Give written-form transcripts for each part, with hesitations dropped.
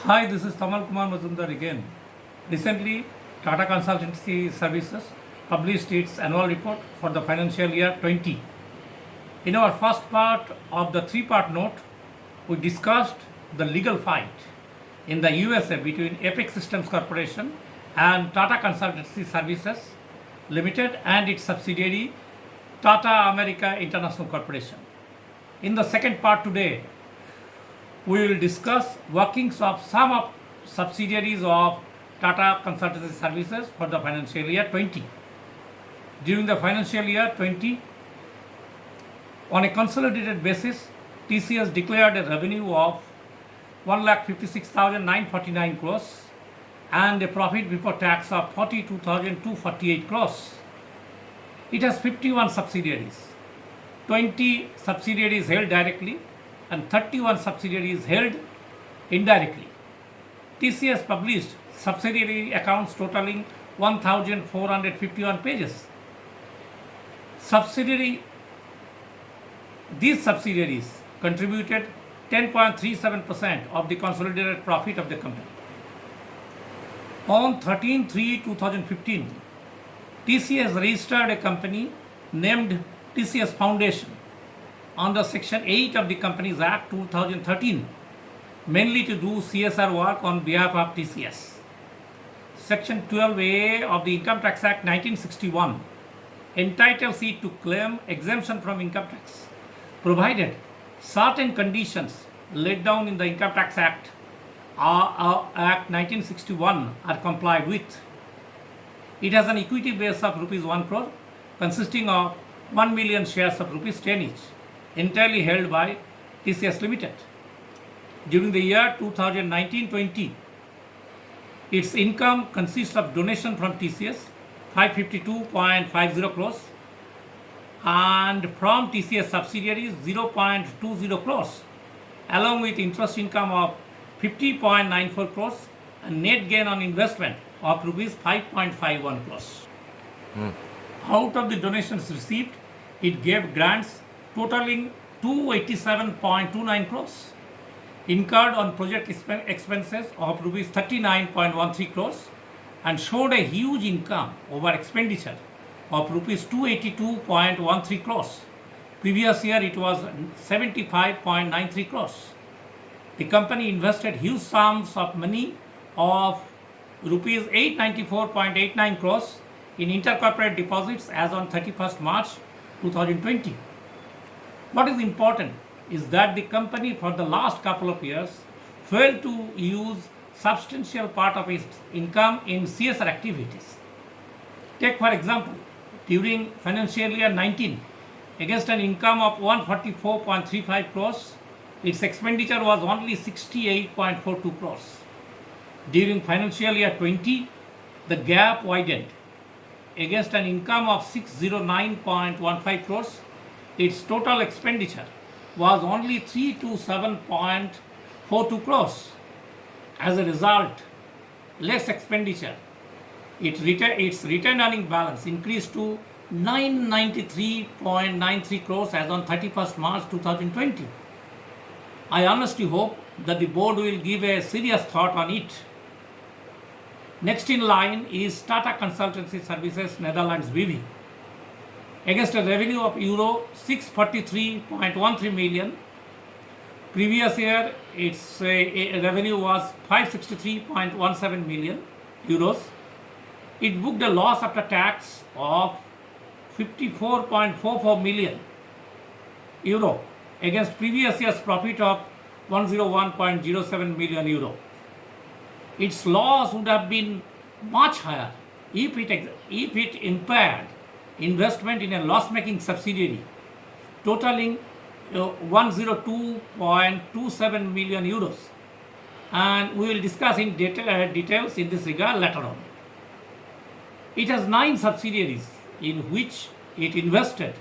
Hi, this is Tamal Kumar Mazumdar again. Recently, Tata Consultancy Services published its annual report for the financial year 20. In our first part of the three-part note, we discussed the legal fight in the USA between Epic Systems Corporation and Tata Consultancy Services Limited and its subsidiary Tata America International Corporation. In the second part today, we will discuss workings of some of subsidiaries of Tata Consultancy Services for the financial year 20. During the financial year 20, on a consolidated basis, TCS declared a revenue of 1,56,949 crores and a profit before tax of 42,248 crores. It has 51 subsidiaries, 20 subsidiaries held directly and 31 subsidiaries held indirectly. TCS published subsidiary accounts totaling 1,451 pages. Subsidiary These subsidiaries contributed 10.37% of the consolidated profit of the company. On 13/3/2015, TCS registered a company named TCS Foundation under Section 8 of the Companies Act 2013, mainly to do CSR work on behalf of TCS. Section 12A of the Income Tax Act 1961 entitles it to claim exemption from income tax, provided certain conditions laid down in the Income Tax Act Act 1961 are complied with. It has an equity base of rupees 1 crore, consisting of 1 million shares of rupees 10 each, entirely held by TCS Limited. During the year 2019-20, its income consists of donation from TCS 552.50 crores and from TCS subsidiaries 0.20 crores, along with interest income of 50.94 crores and net gain on investment of rupees 5.51 crores. Out of the donations received, it gave grants totaling 287.29 crores, incurred on project expenses of rupees 39.13 crores, and showed a huge income over expenditure of rupees 282.13 crores. Previous year it was 75.93 crores. The company invested huge sums of money of rupees 894.89 crores in intercorporate deposits as on 31st March 2020. What is important is that the company for the last couple of years failed to use substantial part of its income in CSR activities. Take for example, during financial year 19, against an income of 144.35 crores, its expenditure was only 68.42 crores. During financial year 20, the gap widened. Against an income of 609.15 crores, its total expenditure was only 327.42 crores. As a result, less expenditure, its retained earning balance increased to 993.93 crores as on 31st March 2020. I honestly hope that the board will give a serious thought on it. Next in line is Tata Consultancy Services Netherlands BV. Against a revenue of euro 643.13 million, previous year its revenue was 563.17 million euros. It booked a loss after tax of 54.44 million euro against previous year's profit of 101.07 million euro. Its loss would have been much higher if it impaired investment in a loss-making subsidiary totaling 102.27 million euros, and we will discuss in details in this regard later on. It has 9 subsidiaries in which it invested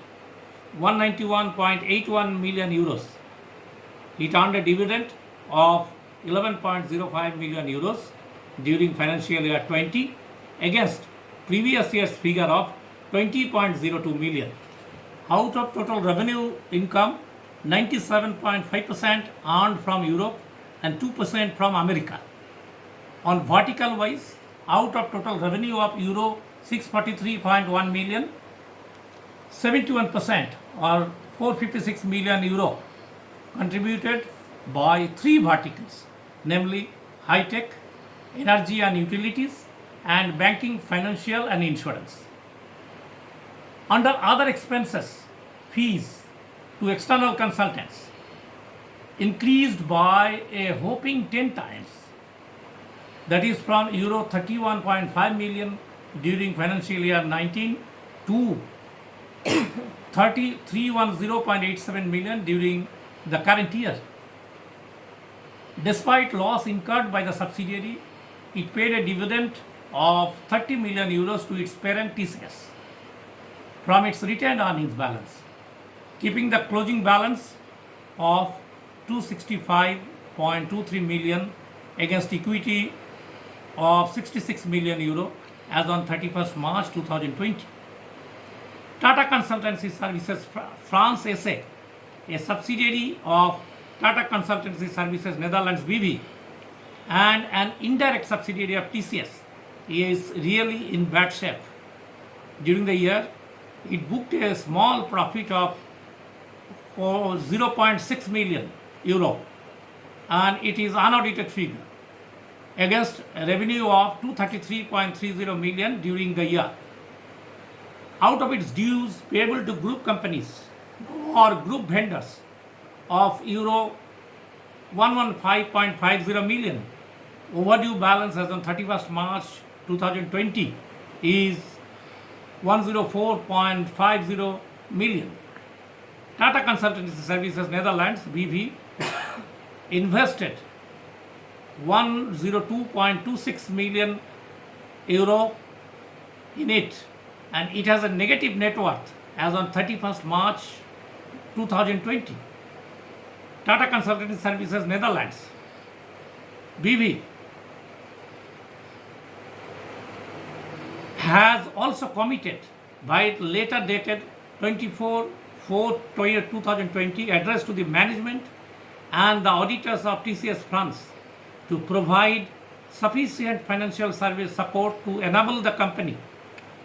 191.81 million euros. It earned a dividend of 11.05 million euros during financial year 20 against previous year's figure of 20.02 million. Out of total revenue income, 97.5% earned from Europe and 2% from America. On vertical wise, out of total revenue of euro 643.1 million, 71% or 456 million euro contributed by three verticals, namely high tech, energy and utilities, and banking, financial and insurance. Under other expenses, fees to external consultants increased by a whopping 10 times, that is from euro 31.5 million during financial year 19 to 310.87 million during the current year. Despite loss incurred by the subsidiary, it paid a dividend of 30 million euros to its parent TCS from its retained earnings balance, keeping the closing balance of 265.23 million against equity of 66 million euro as on 31st March 2020. Tata Consultancy Services France SA, a subsidiary of Tata Consultancy Services Netherlands BV and an indirect subsidiary of TCS, is really in bad shape. During the year, it booked a small profit of 0.6 million euro, and it is unaudited figure against a revenue of 233.30 million during the year. Out of its dues payable to group companies or group vendors of euro 115.50 million, overdue balance as on 31st March 2020 is 104.50 million. Tata Consultancy Services Netherlands BV invested 102.26 million euro in it, and it has a negative net worth as on 31st March 2020. Tata Consultancy Services Netherlands BV has also committed by letter dated 24/4/2020 address to the management and the auditors of TCS France to provide sufficient financial service support to enable the company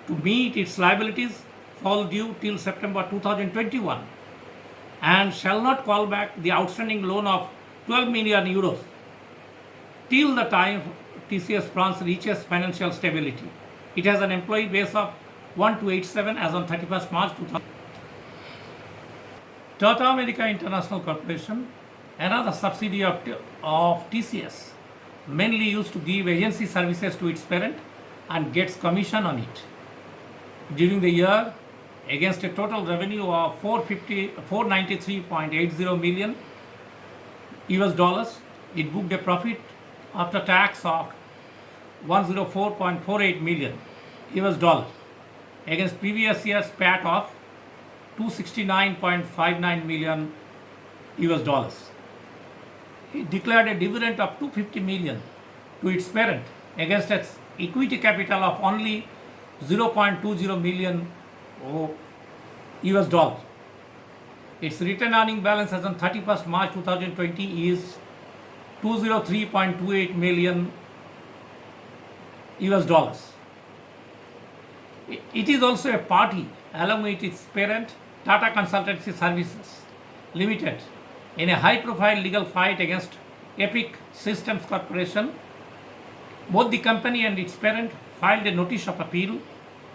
to meet its liabilities fall due till September 2021 and shall not call back the outstanding loan of 12 million euros till the time TCS France reaches financial stability. It has an employee base of 1287 as on 31st March 2000. Tata America International Corporation, another subsidiary of TCS, mainly used to give agency services to its parent and gets commission on it. During the year, against a total revenue of 493.80 million US dollars, it booked a profit after tax of 104.48 million US dollars against previous year's PAT of 269.59 million US dollars. It declared a dividend of 250 million to its parent against its equity capital of only 0.20 million US dollars. Its retained earning balance as on 31st March 2020 is 203.28 million US dollars. It is also a party along with its parent Tata Consultancy Services Limited in a high-profile legal fight against Epic Systems Corporation. Both the company and its parent filed a notice of appeal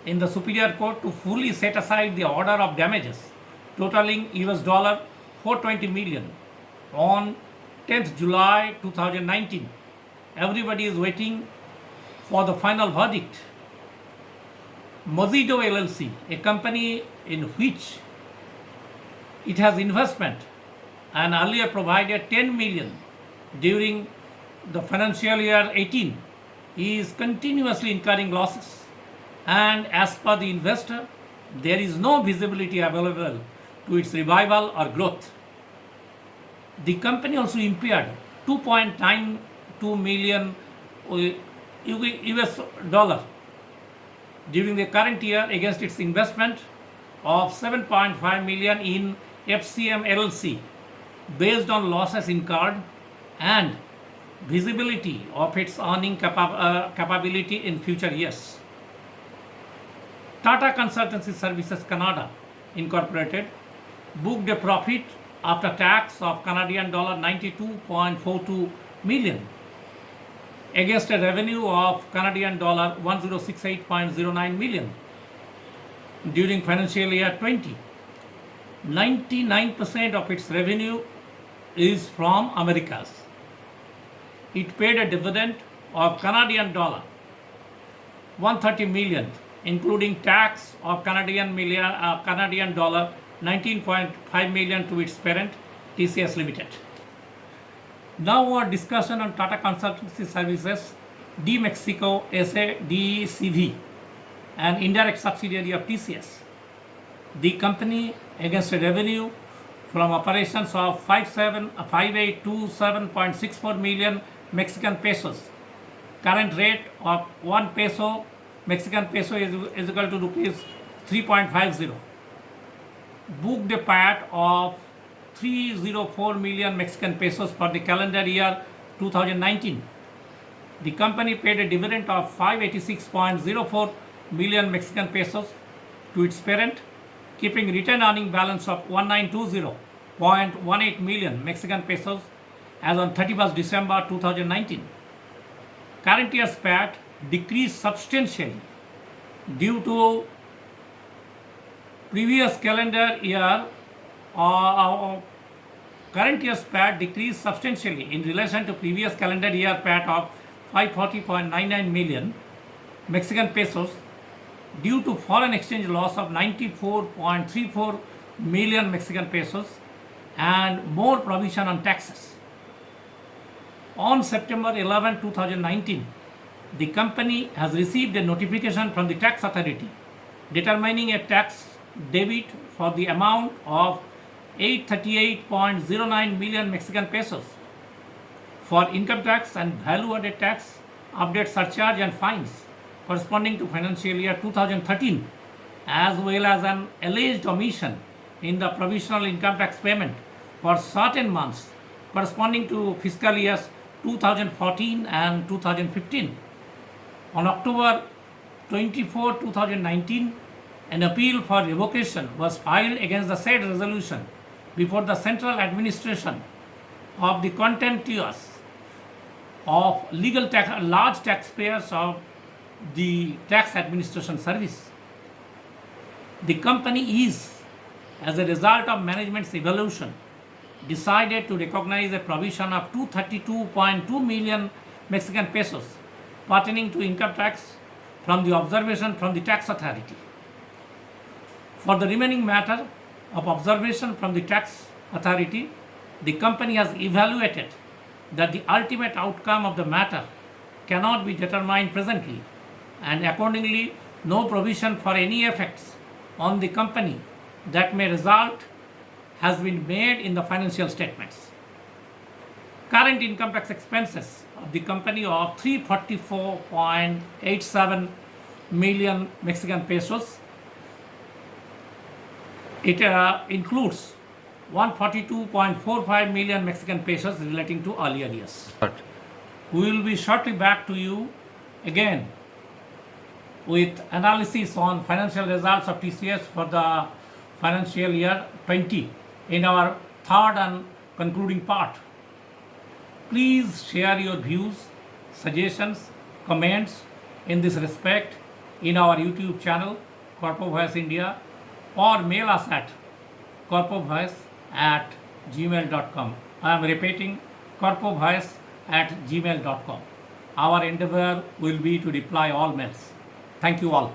in the Superior Court to fully set aside the order of damages totaling US dollar 420 million on 10th July 2019. Everybody is waiting for the final verdict. Mozido LLC, a company in which it has investment and earlier provided 10 million during the financial year 18, is continuously incurring losses, and as per the investor, there is no visibility available to its revival or growth. The company also impaired 2.92 million US dollar during the current year against its investment of 7.5 million in FCM LLC based on losses incurred and visibility of its earning capability in future years. Tata Consultancy Services Canada Incorporated booked a profit after tax of Canadian dollar 92.42 million against a revenue of Canadian dollar 1068.09 million during financial year 20. 99% of its revenue is from Americas. It paid a dividend of Canadian dollar 130 million, including tax of Canadian dollar 19.5 million to its parent TCS Limited. Now our discussion on Tata Consultancy Services de Mexico SA DCV, an indirect subsidiary of TCS. The company, against a revenue from operations of 5827.64 million Mexican pesos, current rate of 1 peso Mexican peso is equal to rupees 3.50, booked a PAT of 304 million Mexican pesos for the calendar year 2019. The company paid a dividend of 586.04 million Mexican pesos to its parent, keeping retained earning balance of 1920.18 million Mexican pesos as on 31st December 2019. Current year's PAT decreased substantially due to previous calendar year. Current year's PAT decreased substantially in relation to previous calendar year PAT of 540.99 million Mexican pesos due to foreign exchange loss of 94.34 million Mexican pesos and more provision on taxes. On September 11, 2019, the company has received a notification from the tax authority determining a tax debit for the amount of 838.09 million Mexican pesos for income tax and value-added tax, update surcharge and fines corresponding to financial year 2013, as well as an alleged omission in the provisional income tax payment for certain months corresponding to fiscal years 2014 and 2015. On October 24, 2019, an appeal for revocation was filed against the said resolution before the Central Administration of the Contentious of Legal Large Taxpayers of the Tax Administration Service. The company is, as a result of management's evaluation, decided to recognize a provision of 232.2 million Mexican pesos pertaining to income tax from the observation from the tax authority. For the remaining matter of observation from the tax authority, the company has evaluated that the ultimate outcome of the matter cannot be determined presently, and accordingly no provision for any effects on the company that may result has been made in the financial statements. Current income tax expenses of the company of 344.87 million Mexican pesos. It includes 142.45 million Mexican pesos relating to earlier years. We will be shortly back to you again with analysis on financial results of TCS for the financial year 20 in our third and concluding part. Please share your views, suggestions, comments in this respect in our YouTube channel Corpo Voice India, or mail us at corpovoice@gmail.com. I am repeating, corpovoice@gmail.com. Our endeavor will be to reply all mails. Thank you all.